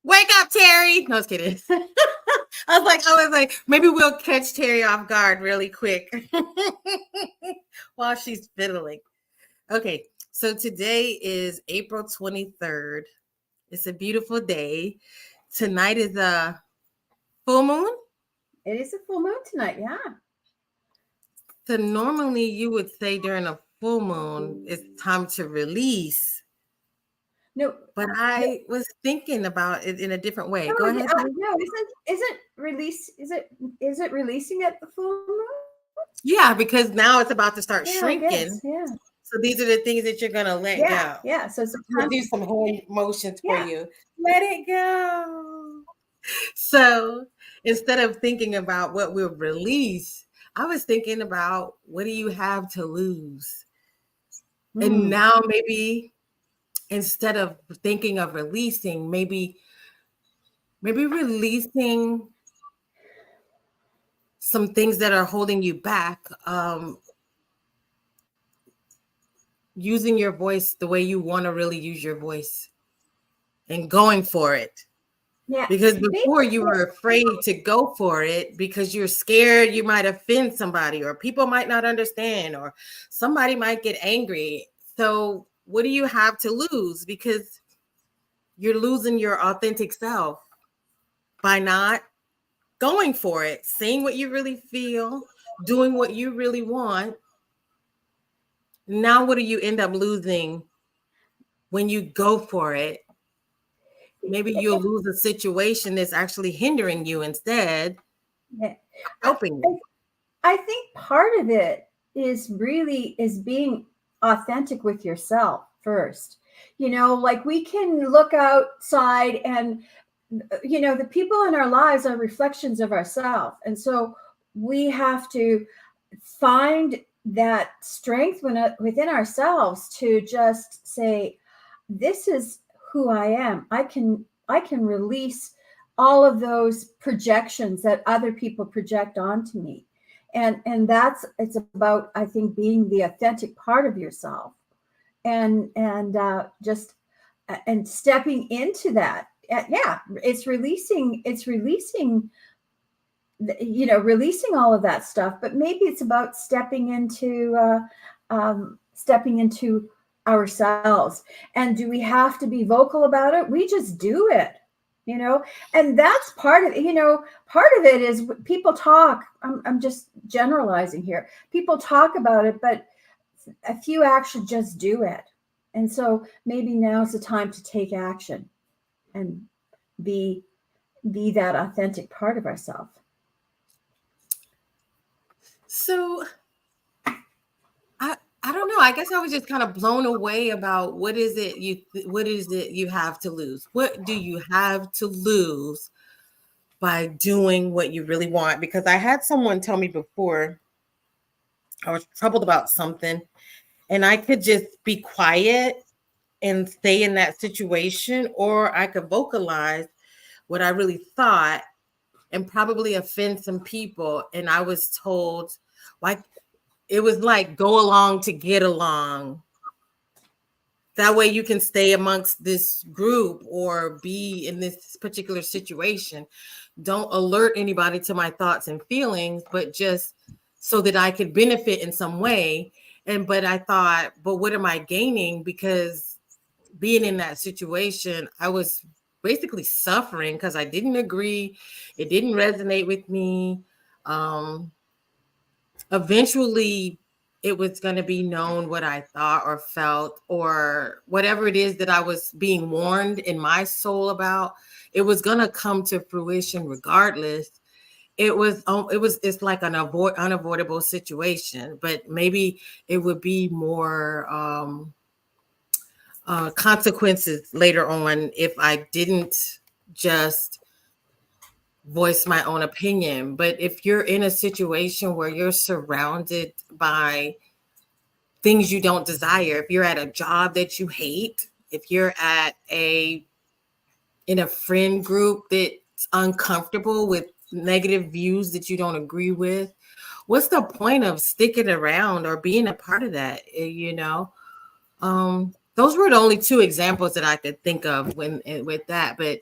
Wake up, Terri. No, I was kidding. I was like, maybe we'll catch Terri off guard really quick while she's fiddling. Okay, so today is April 23rd. It's a beautiful day. Tonight is a full moon. It is a full moon tonight, yeah. So normally you would say during a full moon, it's time to release. No, But I was thinking about it in a different way. no, Go ahead, Terri. no, isn't release is it releasing at the full moon? Yeah, because now it's about to start Yeah, I guess, shrinking. yeah. So these are the things that you're gonna let go. Yeah. So it's I'm gonna do some hand motions for Yeah. you. Let it go. So instead of thinking about what we'll release, I was thinking about what do you have to lose? And now maybe instead of thinking of releasing, maybe releasing some things that are holding you back. Using your voice the way you want to really use your voice and going for it. Yeah. Because before you were afraid to go for it because you're scared you might offend somebody or people might not understand or somebody might get angry. So what do you have to lose? Because you're losing your authentic self by not going for it, saying what you really feel, doing what you really want. Now, what do you end up losing when you go for it? Maybe you'll lose a situation that's actually hindering you instead of helping you. I think part of it is being authentic with yourself first. Like we can look outside and the people in our lives are reflections of ourselves. And so we have to find that strength within ourselves to just say, this is who I am. I can release all of those projections that other people project onto me. And it's about, I think, being the authentic part of yourself and just and stepping into that. Yeah, it's releasing releasing all of that stuff, but maybe it's about stepping into ourselves. And do we have to be vocal about it? We just do it, and that's part of it is people talk. I'm just generalizing here. People talk about it, but a few actually just do it. And so maybe now's the time to take action and be that authentic part of ourselves. So I don't know. I guess I was just kind of blown away about what is it you have to lose? What do you have to lose by doing what you really want? Because I had someone tell me before I was troubled about something and I could just be quiet and stay in that situation, or I could vocalize what I really thought and probably offend some people. And I was told, like, it was like go along to get along. That way you can stay amongst this group or be in this particular situation. Don't alert anybody to my thoughts and feelings, but just so that I could benefit in some way. But I thought, but what am I gaining? Because being in that situation, I was basically suffering because I didn't agree. It didn't resonate with me. Eventually, it was going to be known what I thought or felt or whatever it is that I was being warned in my soul about. It was going to come to fruition regardless. It's like an unavoidable situation, but maybe it would be more consequences later on if I didn't just voice my own opinion. But if you're in a situation where you're surrounded by things you don't desire, if you're at a job that you hate, if you're in a friend group that's uncomfortable with negative views that you don't agree with, what's the point of sticking around or being a part of that? Those were the only two examples that I could think of with that. But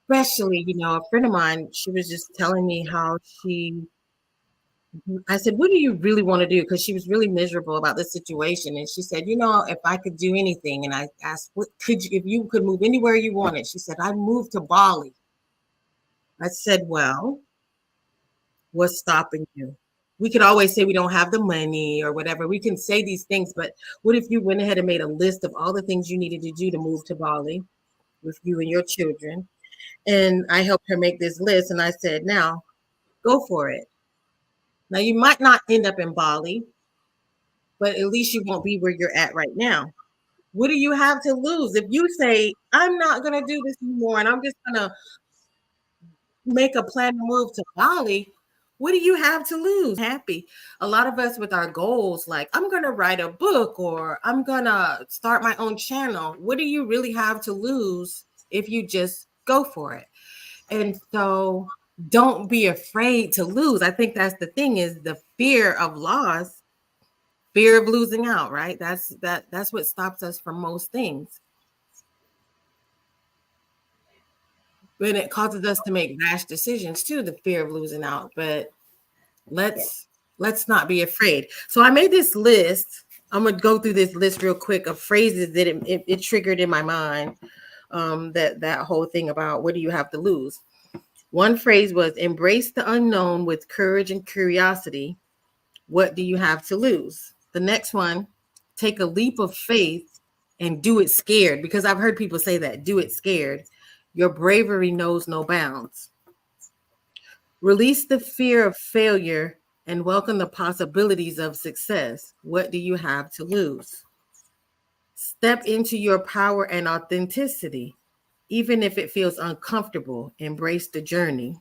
especially, a friend of mine, she was just telling me how I said, what do you really want to do? Because she was really miserable about the situation. And she said, if I could do anything, and I asked, what could you, if you could move anywhere you wanted? She said, I'd move to Bali. I said, well, what's stopping you? We could always say we don't have the money or whatever. We can say these things, but what if you went ahead and made a list of all the things you needed to do to move to Bali with you and your children? And I helped her make this list. And I said, now go for it. Now you might not end up in Bali, but at least you won't be where you're at right now. What do you have to lose? If you say, I'm not going to do this anymore and I'm just going to make a plan to move to Bali, what do you have to lose? Happy. A lot of us with our goals, like I'm going to write a book or I'm going to start my own channel. What do you really have to lose if you just go for it? And so don't be afraid to lose. I think that's the thing, is the fear of loss, fear of losing out, right? That's what stops us from most things. And it causes us to make rash decisions too, the fear of losing out. But Yeah. let's not be afraid. So I made this list. I'm gonna go through this list real quick of phrases that it triggered in my mind. That whole thing about what do you have to lose. One phrase was embrace the unknown with courage and curiosity. What do you have to lose? The next one, take a leap of faith and do it scared, because I've heard people say that, do it scared. Your bravery knows no bounds. Release the fear of failure and welcome the possibilities of success. What do you have to lose? Step into your power and authenticity. Even if it feels uncomfortable, embrace the journey.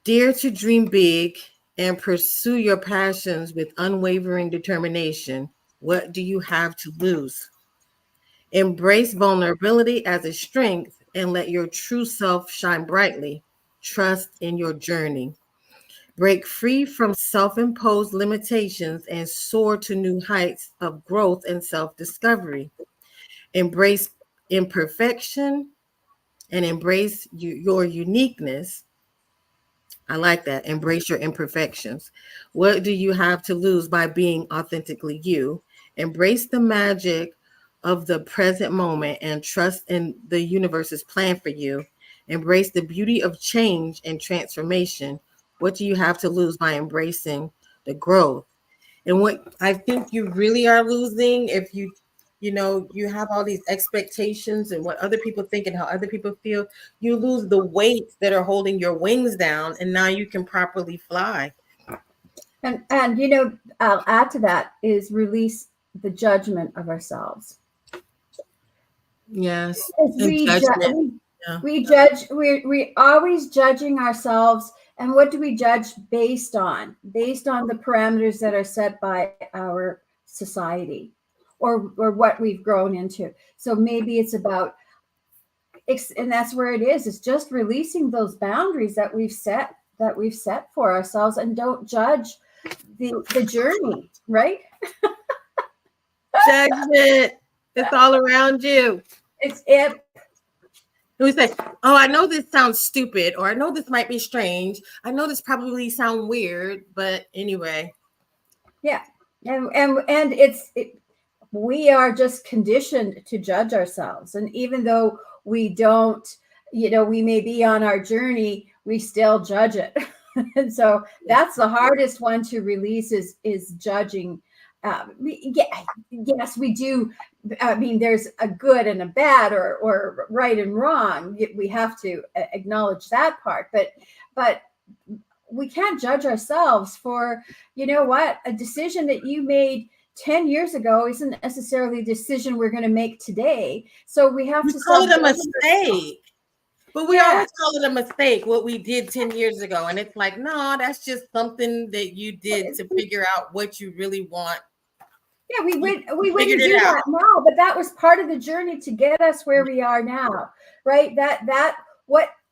Dare to dream big and pursue your passions with unwavering determination. What do you have to lose? Embrace vulnerability as a strength and let your true self shine brightly. Trust in your journey. Break free from self imposed limitations and soar to new heights of growth and self discovery. Embrace imperfection and embrace your uniqueness. I like that. Embrace your imperfections. What do you have to lose by being authentically you? Embrace the magic of the present moment and trust in the universe's plan for you. Embrace the beauty of change and transformation. What do you have to lose by embracing the growth? And what I think you really are losing, if you have all these expectations and what other people think and how other people feel, you lose the weights that are holding your wings down, and now you can properly fly. And I'll add to that is release the judgment of ourselves. Yes. As And judgment. Yeah. we judge, we always judging ourselves. And what do we judge based on? Based on the parameters that are set by our society or what we've grown into. So maybe it's about, and that's where it is. It's just releasing those boundaries that we've set for ourselves, and don't judge the journey, right? Judgment. It's all around you. It's it. We say, oh, I know this sounds stupid, or I know this might be strange. I know this probably sounds weird, but anyway. Yeah. And we are just conditioned to judge ourselves. And even though we don't, we may be on our journey, we still judge it. And so that's the hardest one to release is judging. Yes, we do. I mean, there's a good and a bad, or right and wrong. We have to acknowledge that part, but we can't judge ourselves for, a decision that you made 10 years ago isn't necessarily a decision we're going to make today. So we have to call it a mistake. But we always call it a mistake, what we did 10 years ago. And it's like, no, that's just something that you did to figure out what you really want. Yeah, we wouldn't do that now, but that was part of the journey to get us where we are now, right?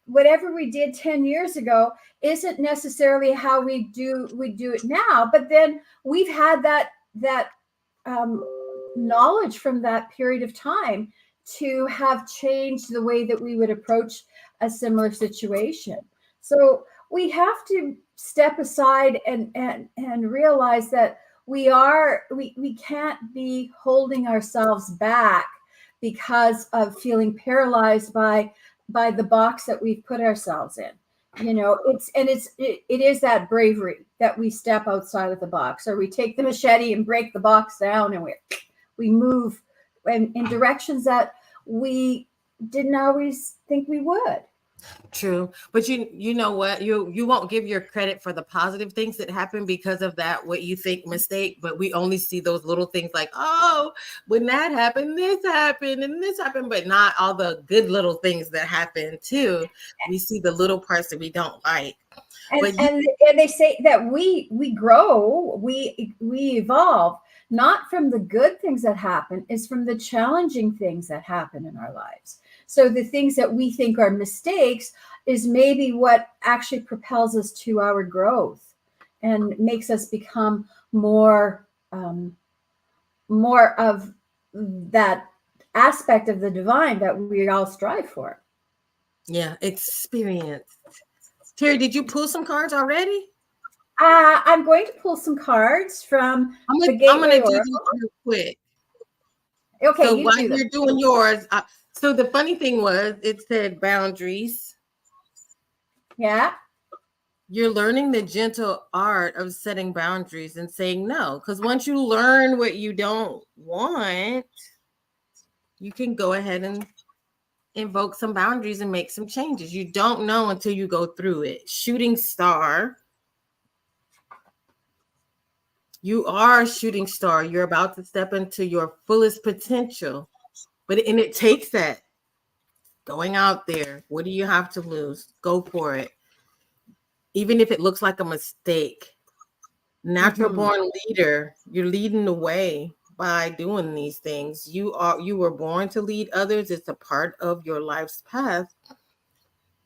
Whatever we did 10 years ago isn't necessarily how we do it now. But then we've had that knowledge from that period of time to have changed the way that we would approach a similar situation. So we have to step aside and realize that we can't be holding ourselves back because of feeling paralyzed by the box that we've put ourselves in. It is that bravery that we step outside of the box, or we take the machete and break the box down, and we move in directions that we didn't always think we would. True. But you know what? You won't give your credit for the positive things that happen because of that what you think mistake, but we only see those little things like, oh, when that happened, this happened and this happened, but not all the good little things that happen too. We see the little parts that we don't like. and But and and they say that we grow, we evolve, not from the good things that happen, it's from the challenging things that happen in our lives. So the things that we think are mistakes is maybe what actually propels us to our growth and makes us become more of that aspect of the divine that we all strive for. yeah, experience. Terri, did you pull some cards already? I'm going to pull some cards from the I'm gonna Gateway do Oracle. this real quick. Okay, So you while do them. you're doing yours, so the funny thing was, it said boundaries. Yeah. You're learning the gentle art of setting boundaries and saying no. Because once you learn what you don't want, you can go ahead and invoke some boundaries and make some changes. You don't know until you go through it. Shooting star. You are a shooting star. You're about to step into your fullest potential. And it takes that going out there. What do you have to lose? Go for it. Even if it looks like a mistake. Natural Mm-hmm. born leader, you're leading the way by doing these things. You were born to lead others. It's a part of your life's path.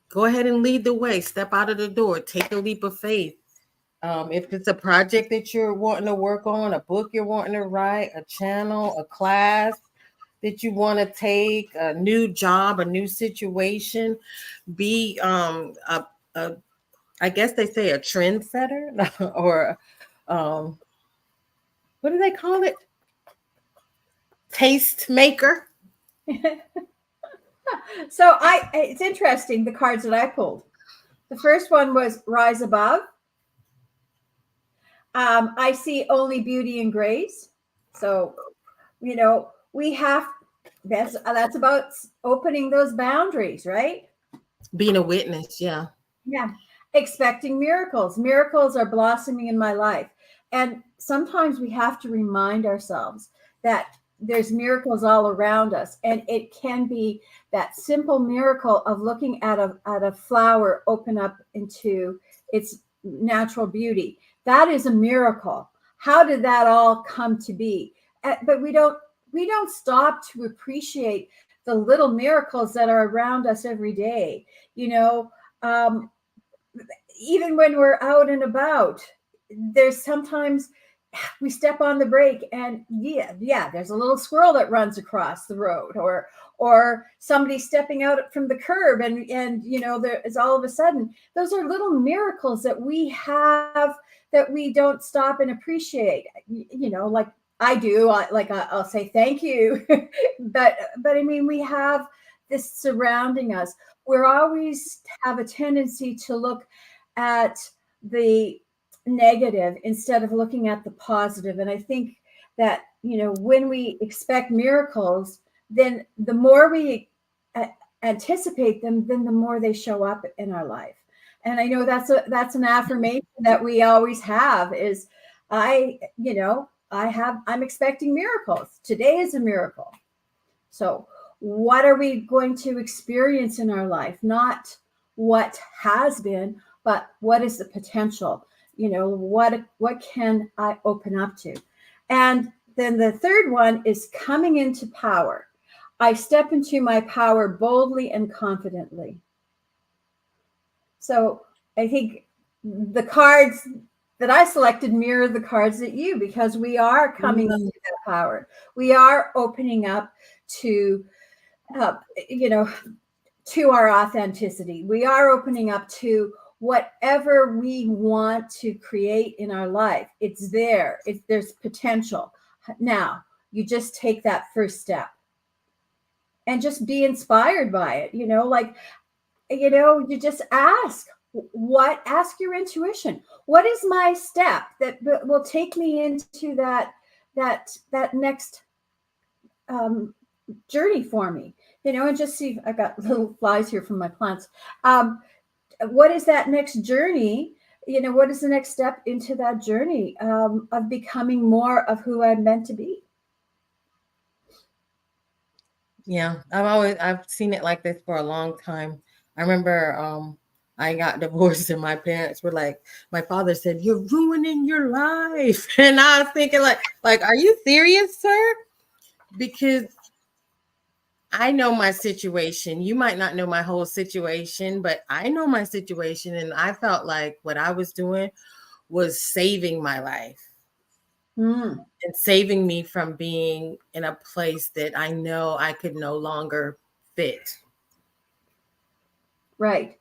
Go ahead and lead the way. Step out of the door. Take a leap of faith. If it's a project that you're wanting to work on, a book you're wanting to write, a channel, a class that you want to take, a new job, a new situation, be a I guess they say a trendsetter or um, what do they call it? Taste maker. So it's interesting, the cards that I pulled. The first one was Rise Above. I see only beauty and grace. So, we have that's about opening those boundaries, right? Being a witness, yeah. Yeah. Expecting miracles. Miracles are blossoming in my life. And sometimes we have to remind ourselves that there's miracles all around us. And it can be that simple miracle of looking at a flower open up into its natural beauty. That is a miracle. How did that all come to be? But we don't stop to appreciate the little miracles that are around us every day. You know, um, even when we're out and about, there's sometimes we step on the brake and yeah, there's a little squirrel that runs across the road, or somebody stepping out from the curb, and there is all of a sudden, those are little miracles that we have that we don't stop and appreciate. Like I do, I'll say thank you, but I mean, we have this surrounding us. We're always have a tendency to look at the negative instead of looking at the positive. And I think that, when we expect miracles, then the more we anticipate them, then the more they show up in our life. And I know that's an affirmation that we always have is I'm expecting miracles. Today is a miracle. So what are we going to experience in our life? Not what has been, but what is the potential? What can I open up to? And then the third one is coming into power. I step into my power boldly and confidently. So I think the cards that I selected mirror the cards that you, because we are coming into that power. We are opening up to, uh, you know, to our authenticity. We are opening up to whatever we want to create in our life. It's there. There's potential. Now, you just take that first step and just be inspired by it. You just ask your intuition. What is my step that will take me into that next journey for me? And just see. I got little flies here from my plants. What is that next journey? What is the next step into that journey of becoming more of who I'm meant to be? Yeah, I've seen it like this for a long time. I remember I got divorced and my parents were like, my father said, "You're ruining your life." And I was thinking like, are you serious, sir? Because I know my situation. You might not know my whole situation, but I know my situation. And I felt like what I was doing was saving my life. Mm. And saving me from being in a place that I know I could no longer fit. Right.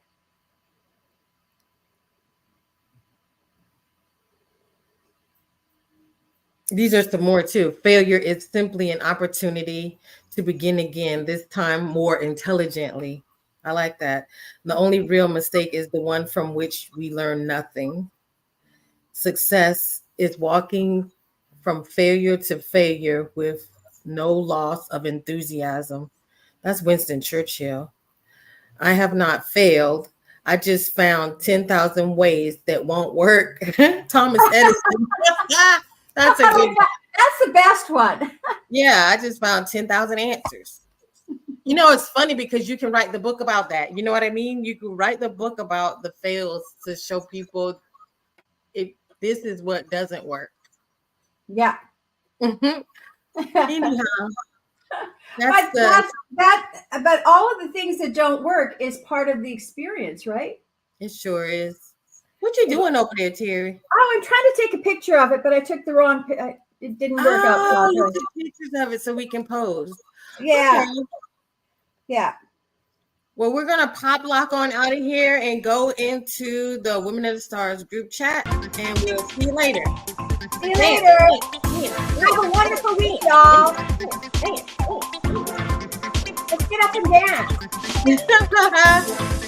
These are some more too. Failure is simply an opportunity to begin again, this time more intelligently. I like that. The only real mistake is the one from which we learn nothing. Success is walking from failure to failure with no loss of enthusiasm. That's Winston Churchill. I have not failed. I just found 10,000 ways that won't work. Thomas Edison. That's a good one. That's the best one. Yeah, I just found 10,000 answers. It's funny because you can write the book about that. You know what I mean? You can write the book about the fails to show people if this is what doesn't work. Yeah. Anyhow, but all of the things that don't work is part of the experience, right? It sure is. What you doing over there, Terri? Oh, I'm trying to take a picture of it, but I took the wrong. It didn't work out properly. You took pictures of it so we can pose. Yeah. Okay. Yeah. Well, we're gonna pop lock on out of here and go into the Women of the Stars group chat, and we'll see you later. See you later. Have a wonderful week, y'all. Let's get up and dance.